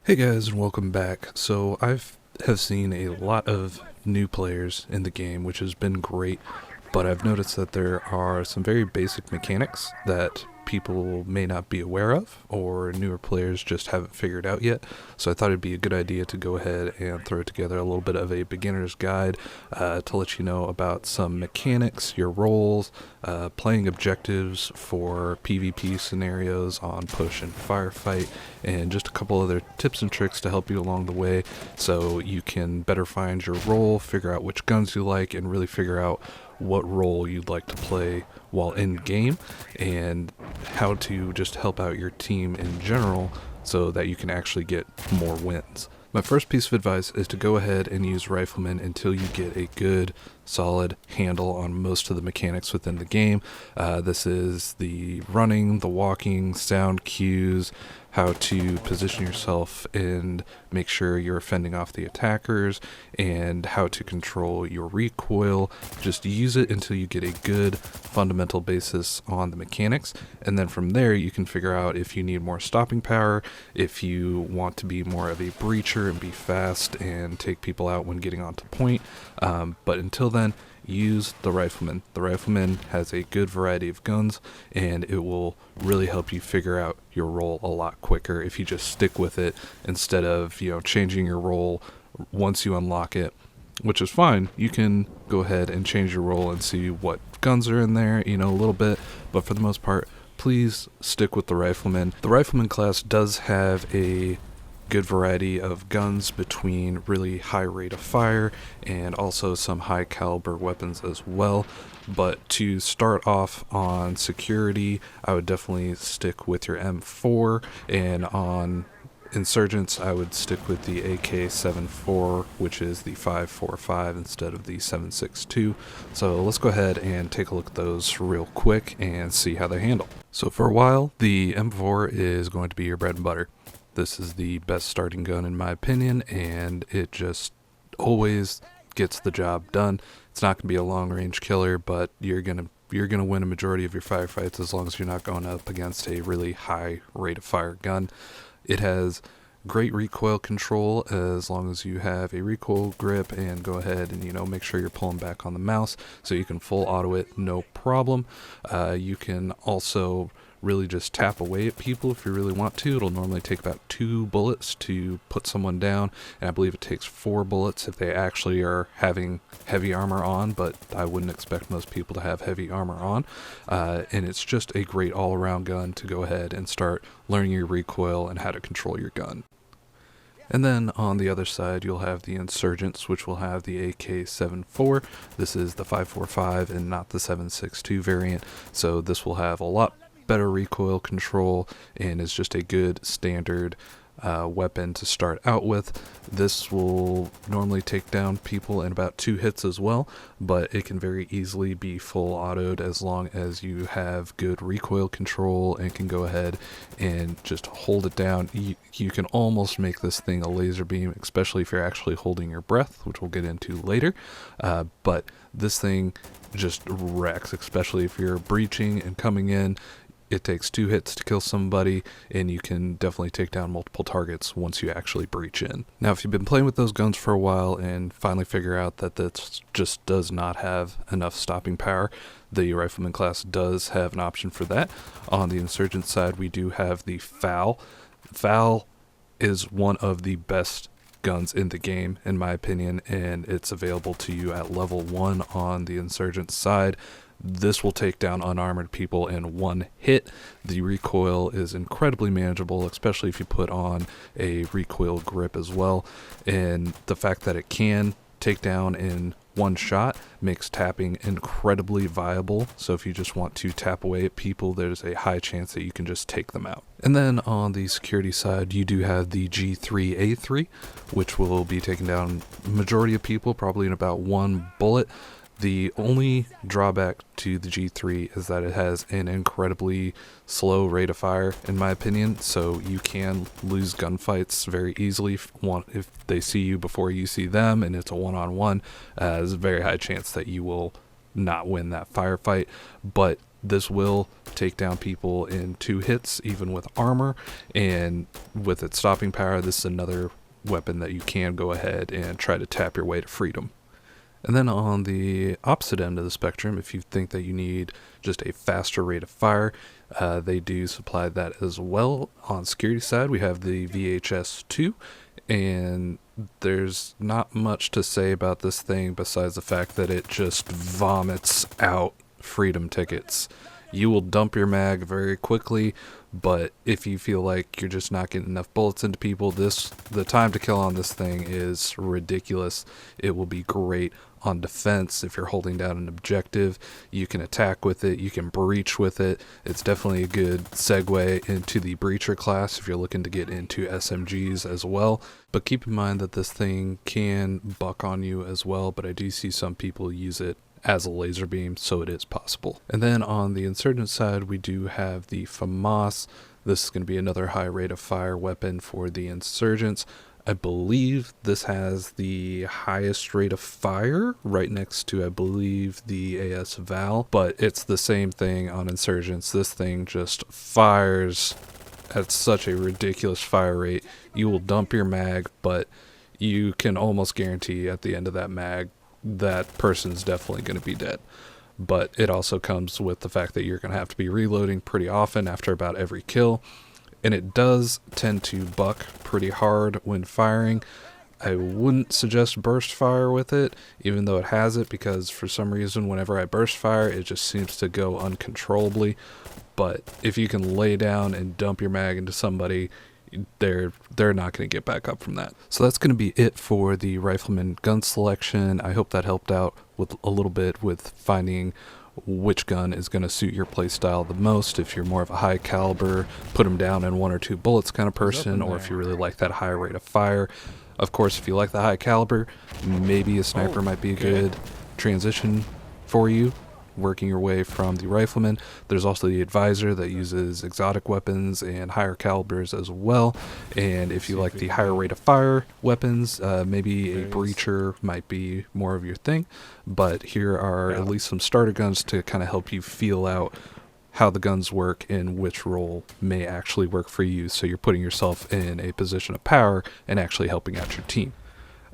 Hey guys, and welcome back. So have seen a lot of new players in the game, which has been great, but I've noticed that there are some very basic mechanics that people may not be aware of, or newer players just haven't figured out yet. So I thought it'd be a good idea to go ahead and throw together a little bit of a beginner's guide to let you know about some mechanics, your roles, playing objectives for PvP scenarios on push and firefight, and just a couple other tips and tricks to help you along the way so you can better find your role, figure out which guns you like, and really figure out what role you'd like to play while in game, and how to just help out your team in general so that you can actually get more wins. My first piece of advice is to go ahead and use Rifleman until you get a good, solid handle on most of the mechanics within the game. This is the running, the walking, sound cues, how to position yourself and make sure you're fending off the attackers, and how to control your recoil. Just use it until you get a good fundamental basis on the mechanics, and then from there you can figure out if you need more stopping power, if you want to be more of a breacher and be fast and take people out when getting onto point. But until then, use the Rifleman. The Rifleman has a good variety of guns, and it will really help you figure out your role a lot quicker if you just stick with it instead of, changing your role once you unlock it, which is fine. You can go ahead and change your role and see what guns are in there, a little bit, but for the most part, please stick with the Rifleman. The Rifleman class does have a good variety of guns between really high rate of fire and also some high caliber weapons as well. But to start off on security, I would definitely stick with your M4, and on insurgents, I would stick with the AK-74, which is the 5.45 instead of the 7.62. So let's go ahead and take a look at those real quick and see how they handle. So for a while, the M4 is going to be your bread and butter. This is the best starting gun in my opinion, and it just always gets the job done. It's not going to be a long range killer, but you're gonna win a majority of your firefights as long as you're not going up against a really high rate of fire gun. It has great recoil control as long as you have a recoil grip and go ahead and make sure you're pulling back on the mouse so you can full auto it, no problem. You can also really just tap away at people if you really want to. It'll normally take about 2 bullets to put someone down, and I believe it takes 4 bullets if they actually are having heavy armor on, but I wouldn't expect most people to have heavy armor on. And it's just a great all-around gun to go ahead and start learning your recoil and how to control your gun. And then on the other side, you'll have the Insurgents, which will have the AK-74. This is the 5.45 and not the 7.62 variant, so this will have a lot better recoil control and is just a good standard weapon to start out with. This will normally take down people in about 2 hits as well, but it can very easily be full autoed as long as you have good recoil control and can go ahead and just hold it down. You can almost make this thing a laser beam, especially if you're actually holding your breath, which we'll get into later. But this thing just wrecks, especially if you're breaching and coming in. It takes 2 hits to kill somebody, and you can definitely take down multiple targets once you actually breach in. Now, if you've been playing with those guns for a while and finally figure out that this just does not have enough stopping power, the Rifleman class does have an option for that. On the Insurgent side, we do have the FAL. FAL is one of the best guns in the game, in my opinion, and it's available to you at level 1 on the Insurgent side. This will take down unarmored people in 1 hit. The recoil is incredibly manageable, especially if you put on a recoil grip as well. And the fact that it can take down in 1 shot makes tapping incredibly viable. So if you just want to tap away at people, there's a high chance that you can just take them out. And then on the security side, you do have the G3A3, which will be taking down majority of people probably in about 1 bullet. The only drawback to the G3 is that it has an incredibly slow rate of fire, in my opinion, so you can lose gunfights very easily if they see you before you see them, and it's a one-on-one. There's a very high chance that you will not win that firefight, but This will take down people in 2 hits, even with armor, and with its stopping power, this is another weapon that you can go ahead and try to tap your way to freedom. And then on the opposite end of the spectrum, if you think that you need just a faster rate of fire, they do supply that as well. On security side, we have the VHS-2, and there's not much to say about this thing besides the fact that it just vomits out freedom tickets. You will dump your mag very quickly, but if you feel like you're just not getting enough bullets into people, the time to kill on this thing is ridiculous. It will be great on defense. If you're holding down an objective, you can attack with it, you can breach with it. It's definitely a good segue into the breacher class if you're looking to get into SMGs as well. But keep in mind that this thing can buck on you as well, but I do see some people use it as a laser beam, so it is possible. And then on the insurgent side, we do have the FAMAS. This is going to be another high rate of fire weapon for the insurgents. I believe this has the highest rate of fire right next to, I believe, the AS Val, but it's the same thing on insurgents. This thing just fires at such a ridiculous fire rate. You will dump your mag, but you can almost guarantee at the end of that mag that person's definitely going to be dead. But it also comes with the fact that you're going to have to be reloading pretty often after about every kill, and it does tend to buck pretty hard when firing. I wouldn't suggest burst fire with it, even though it has it, because for some reason whenever I burst fire it just seems to go uncontrollably. But if you can lay down and dump your mag into somebody, they're not going to get back up from that. So that's going to be it for the Rifleman gun selection. I hope that helped out with a little bit with finding which gun is going to suit your playstyle the most. If you're more of a high caliber, put them down in 1 or 2 bullets kind of person, or if you really like that high rate of fire. Of course, if you like the high caliber, maybe a sniper might be a good transition for you, working your way from the Rifleman. There's also the Advisor that uses exotic weapons and higher calibers as well. And if you like the higher rate of fire weapons, maybe a breacher might be more of your thing. But here are at least some starter guns to kind of help you feel out how the guns work and which role may actually work for you, so you're putting yourself in a position of power and actually helping out your team.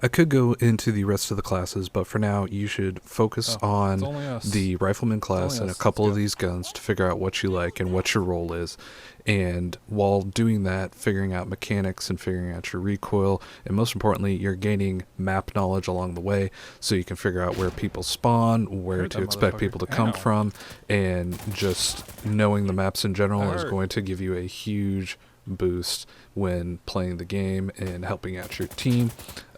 I could go into the rest of the classes, but for now you should focus on the Rifleman class and a couple of these guns to figure out what you like and what your role is. And while doing that, figuring out mechanics and figuring out your recoil, and most importantly, you're gaining map knowledge along the way, so you can figure out where people spawn, where to expect people to come from, and just knowing the maps in general is going to give you a huge boost when playing the game and helping out your team.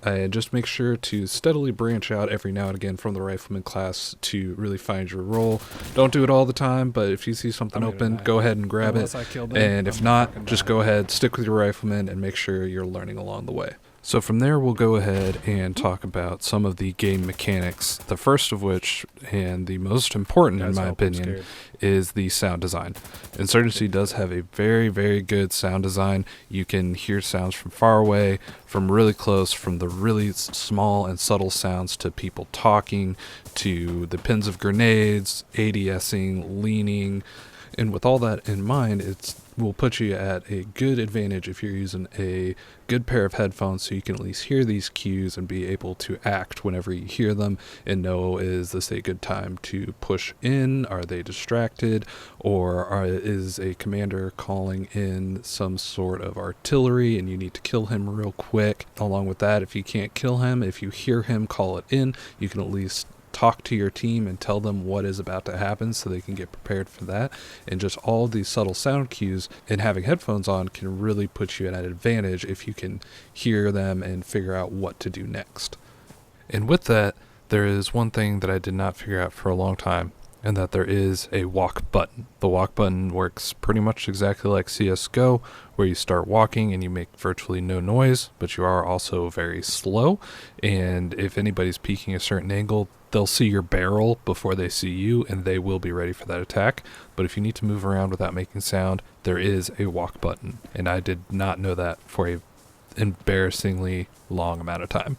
And just make sure to steadily branch out every now and again from the Rifleman class to really find your role. Don't do it all the time, but if you see something open, go ahead and grab it. And if not, just go ahead, stick with your Rifleman, and make sure you're learning along the way. So from there, we'll go ahead and talk about some of the game mechanics. The first of which, and the most important in my opinion, is the sound design. Insurgency does have a very, very good sound design. You can hear sounds from far away, from really close, from the really small and subtle sounds to people talking, to the pins of grenades, ADSing, leaning. And with all that in mind, it will put you at a good advantage if you're using a good pair of headphones, so you can at least hear these cues and be able to act whenever you hear them and know, is this a good time to push in? Are they distracted? Or is a commander calling in some sort of artillery and you need to kill him real quick? Along with that, if you can't kill him, if you hear him call it in, you can at least talk to your team and tell them what is about to happen so they can get prepared for that. And just all these subtle sound cues and having headphones on can really put you at an advantage if you can hear them and figure out what to do next. And with that, there is one thing that I did not figure out for a long time, and that there is a walk button. The walk button works pretty much exactly like CSGO, where you start walking and you make virtually no noise, but you are also very slow. And if anybody's peeking a certain angle, they'll see your barrel before they see you, and they will be ready for that attack. But if you need to move around without making sound, there is a walk button. And I did not know that for a embarrassingly long amount of time.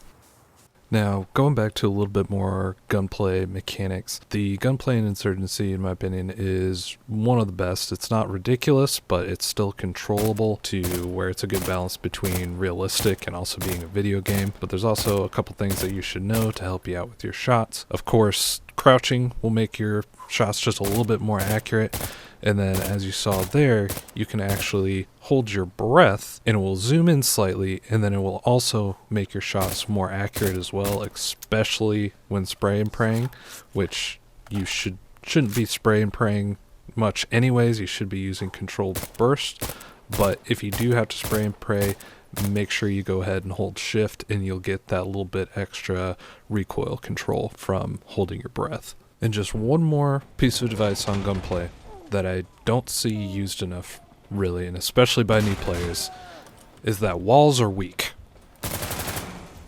Now, going back to a little bit more gunplay mechanics, the gunplay in Insurgency, in my opinion, is one of the best. It's not ridiculous, but it's still controllable to where it's a good balance between realistic and also being a video game. But there's also a couple things that you should know to help you out with your shots. Of course, crouching will make your shots just a little bit more accurate. And then as you saw there, you can actually hold your breath and it will zoom in slightly, and then it will also make your shots more accurate as well, especially when spray and praying, which you shouldn't be spray and praying much anyways. You should be using controlled burst, but if you do have to spray and pray, make sure you go ahead and hold shift and you'll get that little bit extra recoil control from holding your breath. And just one more piece of advice on gunplay that I don't see used enough, really, and especially by new players, is that walls are weak.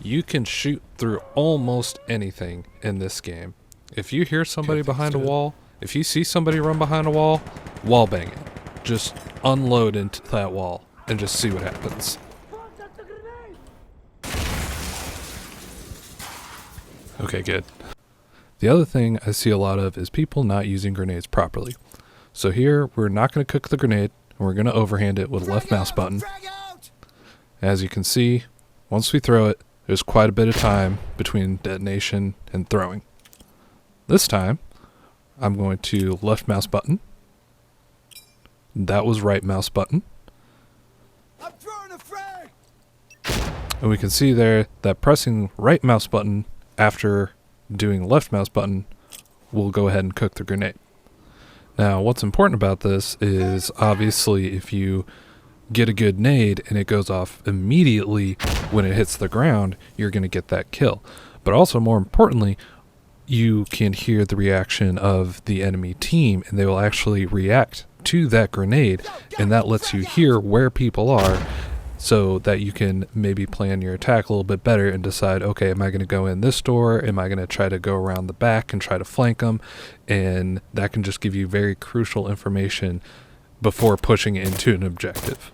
You can shoot through almost anything in this game. If you hear somebody behind a wall, if you see somebody run behind a wall bang it. Just unload into that wall and just see what happens. Okay, good. The other thing I see a lot of is people not using grenades properly. So here, we're not going to cook the grenade, and we're going to overhand it with left mouse button. As you can see, once we throw it, there's quite a bit of time between detonation and throwing. This time, I'm going to left mouse button. That was right mouse button. I'm throwing a frag. And we can see there that pressing right mouse button after doing left mouse button will go ahead and cook the grenade. Now, what's important about this is obviously if you get a good nade and it goes off immediately when it hits the ground, you're going to get that kill. But also, more importantly, you can hear the reaction of the enemy team, and they will actually react to that grenade, and that lets you hear where people are so that you can maybe plan your attack a little bit better and decide, okay, am I going to go in this door? Am I going to try to go around the back and try to flank them? And that can just give you very crucial information before pushing into an objective.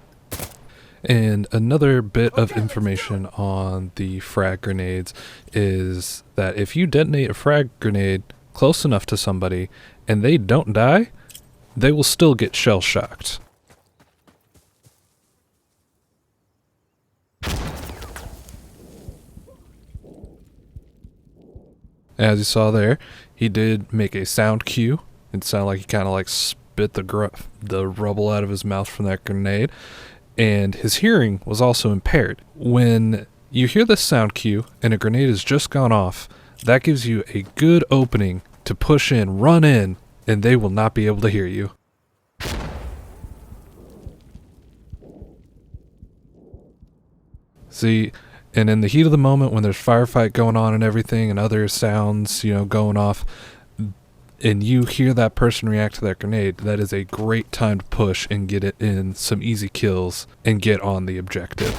And another bit of information on the frag grenades is that if you detonate a frag grenade close enough to somebody and they don't die, they will still get shell shocked. As you saw there, he did make a sound cue. It sounded like he kind of like spit the rubble out of his mouth from that grenade. And his hearing was also impaired. When you hear this sound cue and a grenade has just gone off, that gives you a good opening to push in, run in, and they will not be able to hear you. See, and in the heat of the moment when there's firefight going on and everything and other sounds, going off, and you hear that person react to that grenade, that is a great time to push and get it in some easy kills and get on the objective.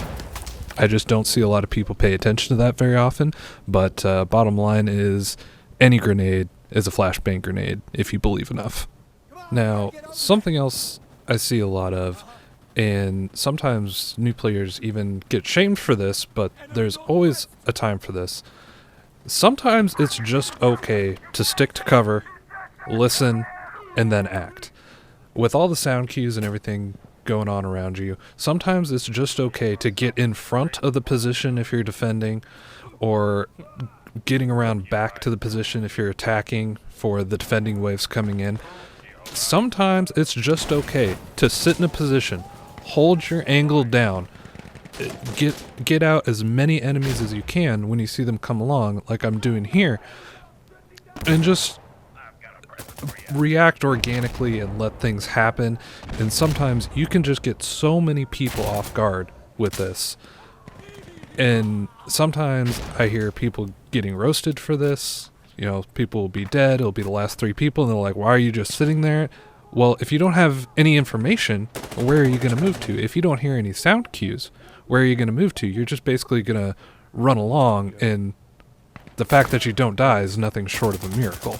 I just don't see a lot of people pay attention to that very often, but bottom line is any grenade is a flashbang grenade if you believe enough. Now, something else I see a lot of, and sometimes new players even get shamed for this, but there's always a time for this. Sometimes it's just okay to stick to cover, listen, and then act. With all the sound cues and everything going on around you, sometimes it's just okay to get in front of the position if you're defending, or getting around back to the position if you're attacking for the defending waves coming in. Sometimes it's just okay to sit in a position, hold your angle down, get out as many enemies as you can when you see them come along, like I'm doing here, and just react organically and let things happen. And sometimes you can just get so many people off guard with this. And sometimes I hear people getting roasted for this. People will be dead, it'll be the last 3 people, and they're like, why are you just sitting there? Well, if you don't have any information, where are you going to move to? If you don't hear any sound cues, where are you going to move to? You're just basically going to run along, and the fact that you don't die is nothing short of a miracle.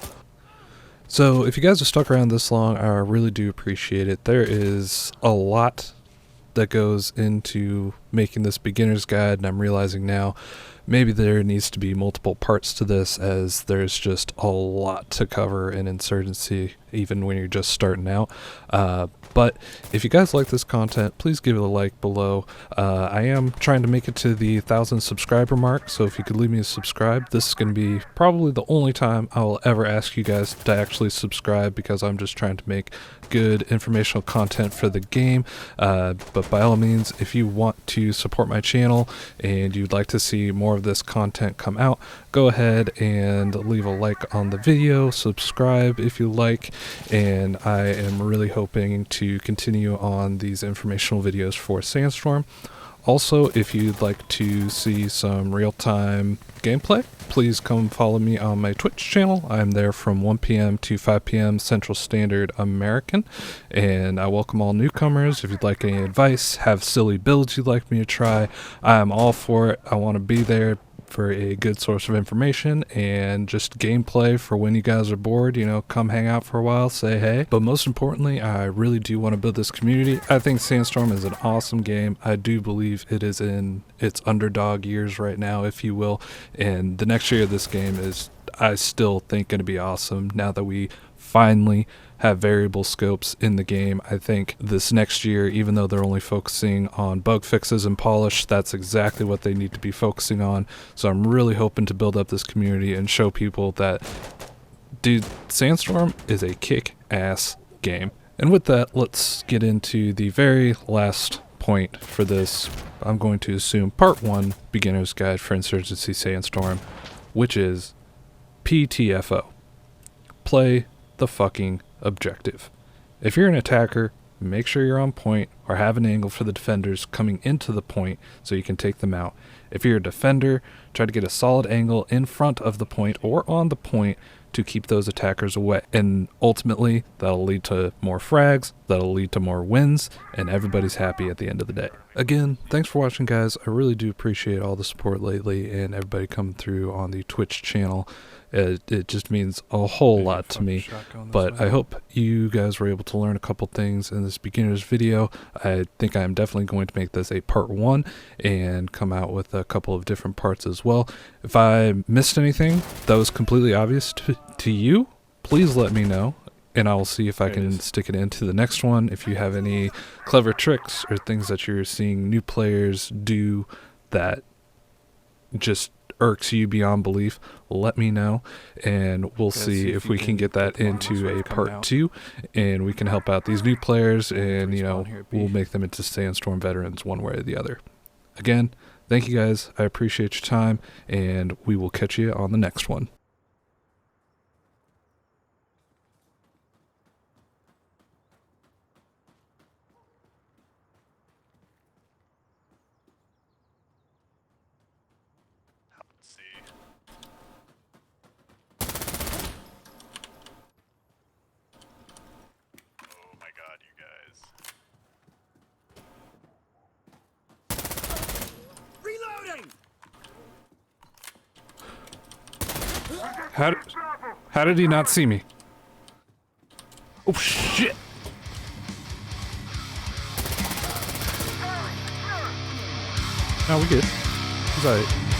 So if you guys have stuck around this long, I really do appreciate it. There is a lot that goes into making this beginner's guide, and I'm realizing now maybe there needs to be multiple parts to this, as there's just a lot to cover in Insurgency, even when you're just starting out. But if you guys like this content, please give it a like below. I am trying to make it to the 1,000 subscriber mark, so if you could leave me a subscribe, this is going to be probably the only time I will ever ask you guys to actually subscribe, because I'm just trying to make good informational content for the game. But by all means, if you want to support my channel and you'd like to see more of this content come out, go ahead and leave a like on the video, subscribe if you like, and I am really hoping to continue on these informational videos for Sandstorm. Also, if you'd like to see some real-time gameplay, please come follow me on my Twitch channel. I'm there from 1 p.m. to 5 p.m. Central Standard American, and I welcome all newcomers. If you'd like any advice, have silly builds you'd like me to try, I'm all for it. I want to be there for a good source of information and just gameplay for when you guys are bored. You know, come hang out for a while, say hey. But most importantly, I really do want to build this community. I think Sandstorm is an awesome game. I do believe it is in its underdog years right now, if you will, and the next year of this game is, I still think, going to be awesome now that we finally have variable scopes in the game. I think this next year, even though they're only focusing on bug fixes and polish, that's exactly what they need to be focusing on. So I'm really hoping to build up this community and show people that, dude, Sandstorm is a kick-ass game. And with that, let's get into the very last point for this. I'm going to assume part 1, Beginner's Guide for Insurgency Sandstorm, which is PTFO. Play the fucking objective. If you're an attacker, make sure you're on point or have an angle for the defenders coming into the point so you can take them out. If you're a defender, try to get a solid angle in front of the point or on the point to keep those attackers away. And ultimately, that'll lead to more frags, that'll lead to more wins, and everybody's happy at the end of the day. Again, thanks for watching, guys. I really do appreciate all the support lately and everybody coming through on the Twitch channel. It just means a whole lot to me. But I hope you guys were able to learn a couple things in this beginner's video. I think I'm definitely going to make this a part 1 and come out with a couple of different parts as well. If I missed anything that was completely obvious to you, please let me know, and I will see if I can stick it into the next one. If you have any clever tricks or things that you're seeing new players do that just irks you beyond belief, let me know, and we'll see if we can get that into a part 2, and we can help out these new players, and you know, we'll make them into Sandstorm veterans one way or the other. Again, thank you guys, I appreciate your time, and we will catch you on the next one. Reloading! How did he not see me? Oh shit! No, we good. He's alright.